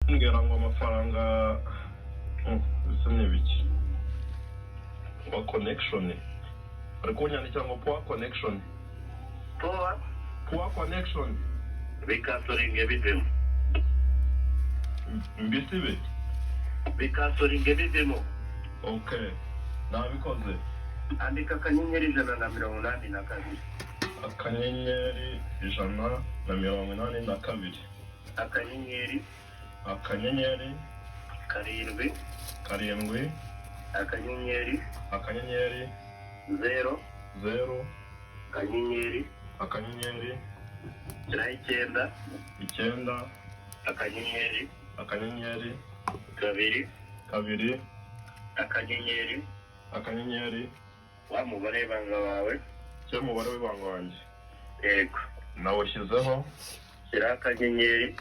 mbwira ngo amafaranga bisa n'ibiki wa connection ari kunyandikira ngo poor connection bikasoringe bivemo mbisibe bikasoringe bivemo okay nabikoze andika akanyenyeri 182 akanyenyeri 182 akanyenyeri karindwi akanyenyeri 0 akanyenyeri 9 akanyenyeri 2 akanyenyeri wa mubare w'ibanga wawe cyo mubare w'ibanga wanjye yego nawushyizeho shyira akanyenyeri